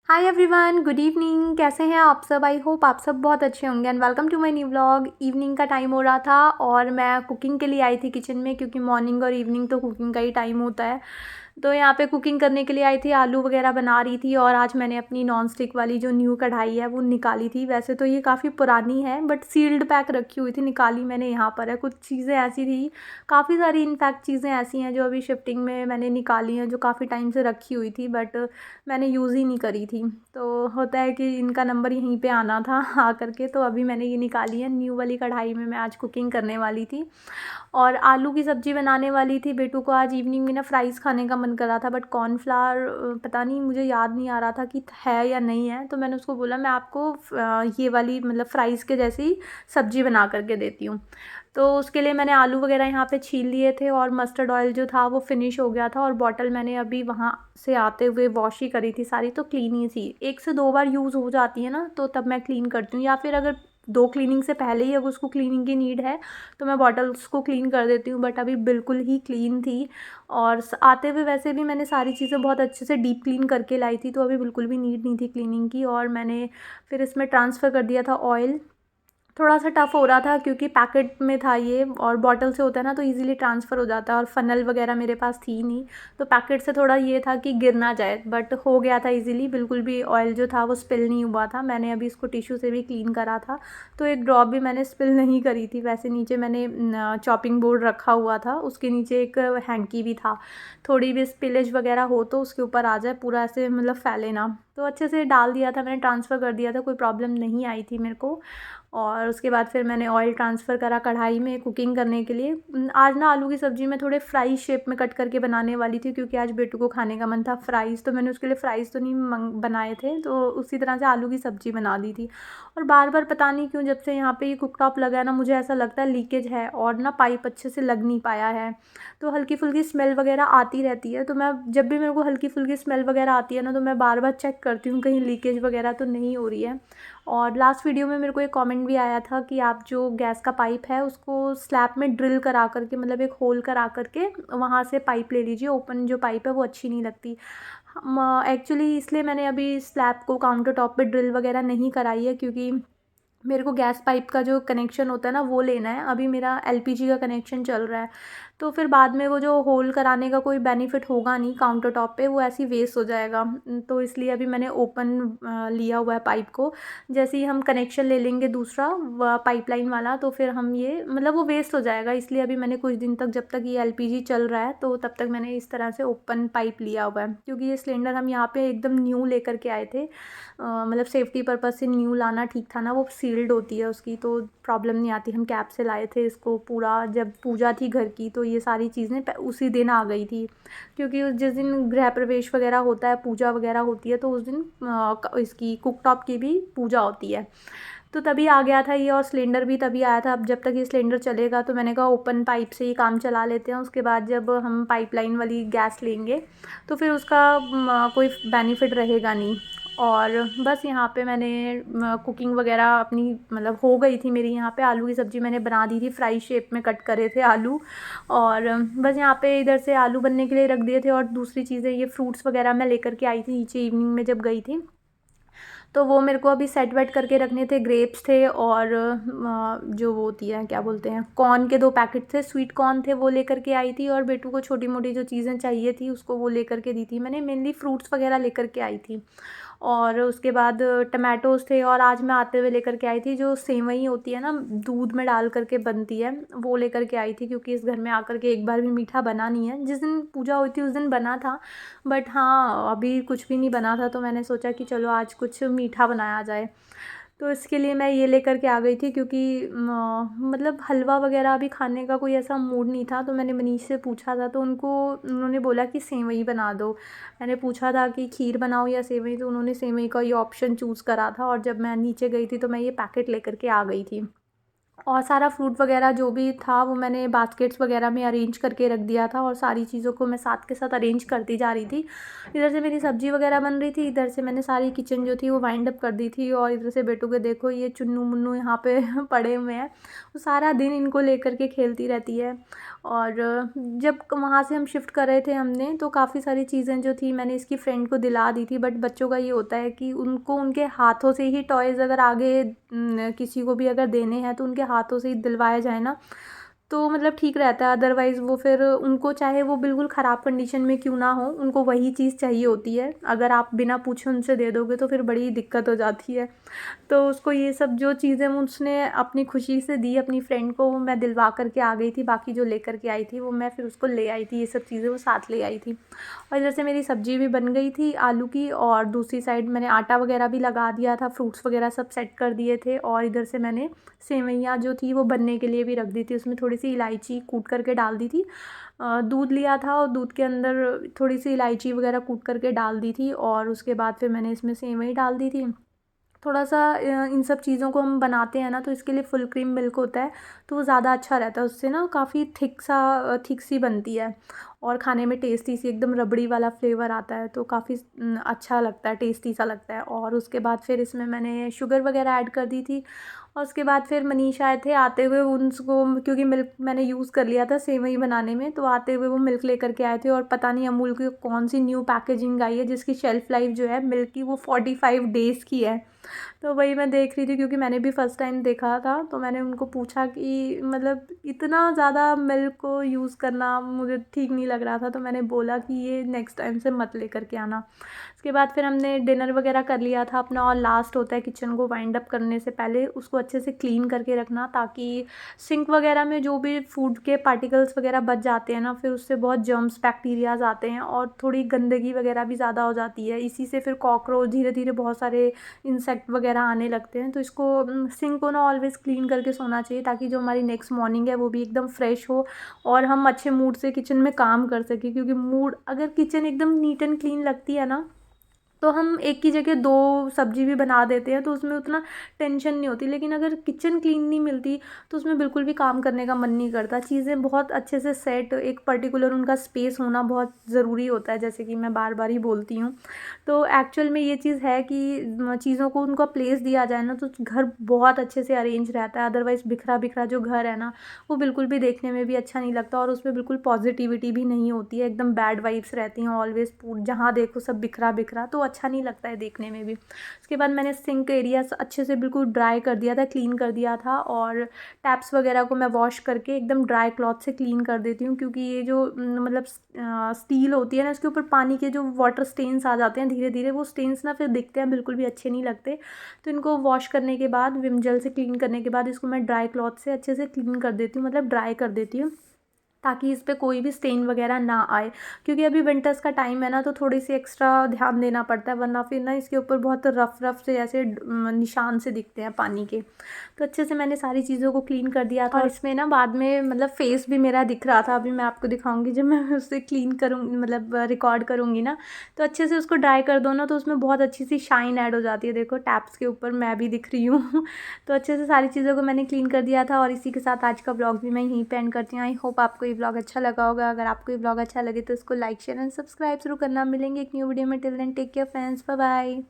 Hi everyone, good evening. कैसे हैं आप सब? आई होप आप सब बहुत अच्छे होंगे and welcome to my new vlog. Evening का टाइम हो रहा था और मैं कुकिंग के लिए आई थी किचन में, क्योंकि मॉर्निंग और इवनिंग तो कुकिंग का ही टाइम होता है। तो यहाँ पे कुकिंग करने के लिए आई थी, आलू वगैरह बना रही थी। और आज मैंने अपनी नॉन स्टिक वाली जो न्यू कढ़ाई है वो निकाली थी। वैसे तो ये काफ़ी पुरानी है बट सील्ड पैक रखी हुई थी, निकाली मैंने यहाँ पर है। कुछ चीज़ें ऐसी थी, काफ़ी सारी इनफैक्ट चीज़ें ऐसी हैं जो अभी शिफ्टिंग में मैंने निकाली हैं, जो काफ़ी टाइम से रखी हुई थी बट मैंने यूज़ ही नहीं करी थी। तो होता है कि इनका नंबर यहीं पे आना था आ करके, तो अभी मैंने ये निकाली है। न्यू वाली कढ़ाई में मैं आज कुकिंग करने वाली थी और आलू की सब्ज़ी बनाने वाली थी। बेटू को आज इवनिंग में ना फ्राइज़ खाने का मन कर रहा था बट कॉर्नफ्लावर पता नहीं, मुझे याद नहीं आ रहा था कि है या नहीं है। तो मैंने उसको बोला मैं आपको ये वाली मतलब फ़्राइज़ के जैसी सब्ज़ी बना करके देती हूँ। तो उसके लिए मैंने आलू वगैरह यहाँ पे छील लिए थे और मस्टर्ड ऑयल जो था वो फिनिश हो गया था। और बॉटल मैंने अभी वहाँ से आते हुए वॉश ही करी थी सारी, तो क्लीन ही थी। 1 से 2 बार यूज़ हो जाती है ना, तो तब मैं क्लीन करती हूँ। या फिर अगर 2 क्लीनिंग से पहले ही अगर उसको क्लीनिंग की नीड है तो मैं बॉटल्स को क्लीन कर देती हूँ। बट अभी बिल्कुल ही क्लीन थी। और आते हुए वैसे भी मैंने सारी चीज़ें बहुत अच्छे से डीप क्लीन करके लाई थी, तो अभी बिल्कुल भी नीड नहीं थी क्लीनिंग की। और मैंने फिर इसमें ट्रांसफ़र कर दिया था ऑयल। थोड़ा सा टफ़ हो रहा था क्योंकि पैकेट में था ये, और बॉटल से होता है ना तो इजीली ट्रांसफ़र हो जाता है। और फ़नल वगैरह मेरे पास थी नहीं, तो पैकेट से थोड़ा ये था कि गिर ना जाए, बट हो गया था इजीली। बिल्कुल भी ऑयल जो था वो स्पिल नहीं हुआ था। मैंने अभी इसको टिश्यू से भी क्लीन करा था, तो एक ड्रॉप भी मैंने स्पिल नहीं करी थी। वैसे नीचे मैंने चॉपिंग बोर्ड रखा हुआ था, उसके नीचे एक हैंकी भी था। थोड़ी भी स्पिलेज वगैरह हो तो उसके ऊपर आ जाए, पूरा ऐसे मतलब फैले ना। तो अच्छे से डाल दिया था मैंने, ट्रांसफ़र कर दिया था, कोई प्रॉब्लम नहीं आई थी मेरे को। और उसके बाद फिर मैंने ऑयल ट्रांसफ़र करा कढ़ाई में कुकिंग करने के लिए। आज ना आलू की सब्ज़ी मैं थोड़े फ्राई शेप में कट करके बनाने वाली थी, क्योंकि आज बेटू को खाने का मन था फ्राइज़। तो मैंने उसके लिए फ़्राइज़ तो नहीं बनाए थे, तो उसी तरह से आलू की सब्ज़ी बना दी थी। और बार बार पता नहीं क्यों जब से यहाँ पे ये कुकटॉप लगा है ना, मुझे ऐसा लगता है लीकेज है और ना पाइप अच्छे से लग नहीं पाया है। तो हल्की फुल्की स्मेल वगैरह आती रहती है। तो मैं जब भी मेरे को हल्की फुल्की स्मेल वगैरह आती है ना, तो मैं बार बार चेक करती हूँ कहीं लीकेज वगैरह तो नहीं हो रही है। और लास्ट वीडियो में मेरे को एक कमेंट भी आया था कि आप जो गैस का पाइप है उसको स्लैब में ड्रिल करा करके, मतलब एक होल करा करके वहाँ से पाइप ले लीजिए। ओपन जो पाइप है वो अच्छी नहीं लगती। एक्चुअली इसलिए मैंने अभी स्लैब को काउंटर टॉप पे ड्रिल वगैरह नहीं कराई है, क्योंकि मेरे को गैस पाइप का जो कनेक्शन होता है ना वो लेना है। अभी मेरा एलपीजी का कनेक्शन चल रहा है, तो फिर बाद में वो जो होल कराने का कोई बेनिफिट होगा नहीं काउंटर टॉप पे, वो ऐसे ही वेस्ट हो जाएगा। तो इसलिए अभी मैंने ओपन लिया हुआ है पाइप को। जैसे ही हम कनेक्शन ले लेंगे दूसरा पाइपलाइन वाला, तो फिर हम ये मतलब वो वेस्ट हो जाएगा। इसलिए अभी मैंने कुछ दिन तक, जब तक ये एलपीजी चल रहा है, तो तब तक मैंने इस तरह से ओपन पाइप लिया हुआ है। क्योंकि ये सिलेंडर हम यहाँ पे एकदम न्यू लेकर के आए थे, मतलब सेफ्टी पर्पज़ से न्यू लाना ठीक था ना। वो सील्ड होती है उसकी, तो प्रॉब्लम नहीं आती। हम कैब से लाए थे इसको, पूरा जब पूजा थी घर की तो ये सारी चीज़ें उसी दिन आ गई थी। क्योंकि जिस दिन गृह प्रवेश वगैरह होता है, पूजा वगैरह होती है, तो उस दिन इसकी कुकटॉप की भी पूजा होती है। तो तभी आ गया था ये, और सिलेंडर भी तभी आया था। अब जब तक ये सिलेंडर चलेगा तो मैंने कहा ओपन पाइप से ही काम चला लेते हैं। उसके बाद जब हम पाइपलाइन वाली गैस लेंगे तो फिर उसका कोई बेनिफिट रहेगा नहीं। और बस यहाँ पे मैंने कुकिंग वगैरह अपनी मतलब हो गई थी मेरी। यहाँ पे आलू की सब्ज़ी मैंने बना दी थी, फ्राई शेप में कट करे थे आलू। और बस यहाँ पे इधर से आलू बनने के लिए रख दिए थे। और दूसरी चीज़ें, ये फ्रूट्स वगैरह मैं लेकर के आई थी नीचे इवनिंग में जब गई थी, तो वो मेरे को अभी सेट वेट करके रखने थे। ग्रेप्स थे और जो वो होती है क्या बोलते हैं, कॉर्न के 2 पैकेट थे, स्वीट कॉर्न थे, वो लेकर के आई थी। और बेटू को छोटी मोटी जो चीज़ें चाहिए थी उसको वो लेकर के दी थी। मैंने मेनली फ्रूट्स वगैरह लेकर के आई थी। और उसके बाद टमाटोज़ थे। और आज मैं आते हुए लेकर के आई थी जो सेवई होती है ना, दूध में डाल करके बनती है, वो लेकर के आई थी। क्योंकि इस घर में आकर के एक बार भी मीठा बना नहीं है। जिस दिन पूजा हुई थी उस दिन बना था, बट हाँ अभी कुछ भी नहीं बना था। तो मैंने सोचा कि चलो आज कुछ मीठा बनाया जाए, तो इसके लिए मैं ये लेकर के आ गई थी। क्योंकि मतलब हलवा वगैरह अभी खाने का कोई ऐसा मूड नहीं था। तो मैंने मनीष से पूछा था, तो उन्होंने बोला कि सेवई बना दो। मैंने पूछा था कि खीर बनाओ या सेवई, तो उन्होंने सेवई का ये ऑप्शन चूज़ करा था। और जब मैं नीचे गई थी तो मैं ये पैकेट लेकर के आ गई थी। और सारा फ्रूट वगैरह जो भी था वो मैंने बास्केट्स वगैरह में अरेंज करके रख दिया था और सारी चीज़ों को मैं साथ के साथ अरेंज करती जा रही थी। इधर से मेरी सब्ज़ी वगैरह बन रही थी, इधर से मैंने सारी किचन जो थी वो वाइंड अप कर दी थी। और इधर से बेटू के देखो ये चुन्नू मुन्नू यहाँ पे पड़े हुए हैं, वो सारा दिन इनको लेकर के खेलती रहती है। और जब वहाँ से हम शिफ्ट कर रहे थे हमने, तो काफ़ी सारी चीज़ें जो थी मैंने इसकी फ्रेंड को दिला दी थी। बट बच्चों का ये होता है कि उनको उनके हाथों से ही टॉयज़ अगर आगे किसी को भी अगर देने हैं तो उनके हाथों से ही दिलवाया जाए ना, तो मतलब ठीक रहता है। अदरवाइज़ वो फिर उनको चाहे वो बिल्कुल ख़राब कंडीशन में क्यों ना हो, उनको वही चीज़ चाहिए होती है। अगर आप बिना पूछे उनसे दे दोगे तो फिर बड़ी दिक्कत हो जाती है। तो उसको ये सब जो चीज़ें उसने अपनी खुशी से दी अपनी फ्रेंड को, वो मैं दिलवा करके आ गई थी। बाकी जो लेकर के आई थी वो मैं फिर उसको ले आई थी, ये सब चीज़ें वो साथ ले आई थी। और इधर से मेरी सब्ज़ी भी बन गई थी आलू की, और दूसरी साइड मैंने आटा वगैरह भी लगा दिया था, फ्रूट्स वगैरह सब सेट कर दिए थे। और इधर से मैंने सेवइयाँ जो थी वो बनने के लिए भी रख दी थी, उसमें थोड़ी सी इलायची कूट करके डाल दी थी। दूध लिया था और दूध के अंदर थोड़ी सी इलायची वगैरह कूट करके डाल दी थी, और उसके बाद फिर मैंने इसमें सेवई डाल दी थी। थोड़ा सा इन सब चीज़ों को हम बनाते हैं ना, तो इसके लिए फुल क्रीम मिल्क होता है, तो वो ज़्यादा अच्छा रहता है, उससे ना काफ़ी थिक सी बनती है और खाने में टेस्टी सी एकदम रबड़ी वाला फ्लेवर आता है, तो काफ़ी अच्छा लगता है, टेस्टी सा लगता है। और उसके बाद फिर इसमें मैंने शुगर वगैरह ऐड कर दी थी। और उसके बाद फिर मनीष आए थे, आते हुए उनको क्योंकि मिल्क मैंने यूज़ कर लिया था सेवई बनाने में, तो आते हुए वो मिल्क लेकर के आए थे। और पता नहीं अमूल की कौन सी न्यू पैकेजिंग आई है जिसकी शेल्फ़ लाइफ जो है मिल्क की वो 45 डेज़ की है। तो वही मैं देख रही थी, क्योंकि मैंने भी फ़र्स्ट टाइम देखा था, तो मैंने उनको पूछा कि मतलब इतना ज़्यादा मिल्क को यूज़ करना मुझे ठीक नहीं लग रहा था, तो मैंने बोला कि ये नेक्स्ट टाइम से मत लेकर के आना। उसके बाद फिर हमने डिनर वगैरह कर लिया था अपना, और लास्ट होता है किचन को वाइंड अप करने से पहले उसको अच्छे से क्लीन करके रखना, ताकि सिंक वगैरह में जो भी फूड के पार्टिकल्स वगैरह बच जाते हैं ना, फिर उससे बहुत जर्म्स बैक्टीरियाज आते हैं और थोड़ी गंदगी वगैरह भी ज़्यादा हो जाती है। इसी से फिर कॉकरोच धीरे धीरे बहुत सारे इंसेक्ट वगैरह आने लगते हैं। तो इसको सिंक को ना ऑलवेज़ क्लीन करके सोना चाहिए, ताकि जो हमारी नेक्स्ट मॉर्निंग है वो भी एकदम फ्रेश हो और हम अच्छे मूड से किचन में काम कर सकें। क्योंकि मूड अगर किचन एकदम नीट एंड क्लीन लगती है ना, तो हम एक की जगह 2 सब्ज़ी भी बना देते हैं, तो उसमें उतना टेंशन नहीं होती। लेकिन अगर किचन क्लीन नहीं मिलती तो उसमें बिल्कुल भी काम करने का मन नहीं करता। चीज़ें बहुत अच्छे से सेट, एक पर्टिकुलर उनका स्पेस होना बहुत ज़रूरी होता है, जैसे कि मैं बार-बार ही बोलती हूँ। तो एक्चुअल में ये चीज़ है कि चीज़ों को उनका प्लेस दिया जाए ना, तो घर बहुत अच्छे से अरेंज रहता है। अदरवाइज़ बिखरा-बिखरा जो घर है ना, वो बिल्कुल भी देखने में भी अच्छा नहीं लगता, और उसमें बिल्कुल पॉजिटिविटी भी नहीं होती है, एकदम बैड वाइब्स रहती हैं ऑलवेज़। जहाँ देखो सब बिखरा-बिखरा, तो अच्छा नहीं लगता है देखने में भी। उसके बाद मैंने सिंक एरिया अच्छे से बिल्कुल ड्राई कर दिया था, क्लीन कर दिया था, और टैप्स वगैरह को मैं वॉश करके एकदम ड्राई क्लॉथ से क्लीन कर देती हूँ। क्योंकि ये जो मतलब स्टील होती है ना, इसके ऊपर पानी के जो वाटर स्टेन्स आ जाते हैं धीरे धीरे, वो स्टेन्स ना फिर दिखते हैं, बिल्कुल भी अच्छे नहीं लगते। तो इनको वॉश करने के बाद, विम जेल से क्लीन करने के बाद, इसको मैं ड्राई क्लॉथ से अच्छे से क्लीन कर देती हूँ, मतलब ड्राई कर देती हूँ, ताकि इस पे कोई भी स्टेन वगैरह ना आए। क्योंकि अभी विंटर्स का टाइम है ना, तो थोड़ी सी एक्स्ट्रा ध्यान देना पड़ता है, वरना फिर ना इसके ऊपर बहुत रफ रफ से ऐसे निशान से दिखते हैं पानी के। तो अच्छे से मैंने सारी चीज़ों को क्लीन कर दिया था। और इसमें ना बाद में मतलब फेस भी मेरा दिख रहा था, अभी मैं आपको दिखाऊंगी जब मैं उससे क्लीन करूँगी, मतलब रिकॉर्ड करूँगी ना, तो अच्छे से उसको ड्राई कर दो ना, तो उसमें बहुत अच्छी सी शाइन ऐड हो जाती है। देखो टैप्स के ऊपर मैं भी दिख रही हूँ। तो अच्छे से सारी चीज़ों को मैंने क्लीन कर दिया था। और इसी के साथ आज का ब्लॉग भी मैं यहीं पे एंड करती हूँ। आई होप आपको ये ब्लॉग अच्छा लगा होगा। अगर आपको ये ब्लॉग अच्छा लगे तो इसको लाइक शेयर एंड सब्सक्राइब जरूर करना। मिलेंगे एक न्यू वीडियो में। Till then take care friends, bye bye.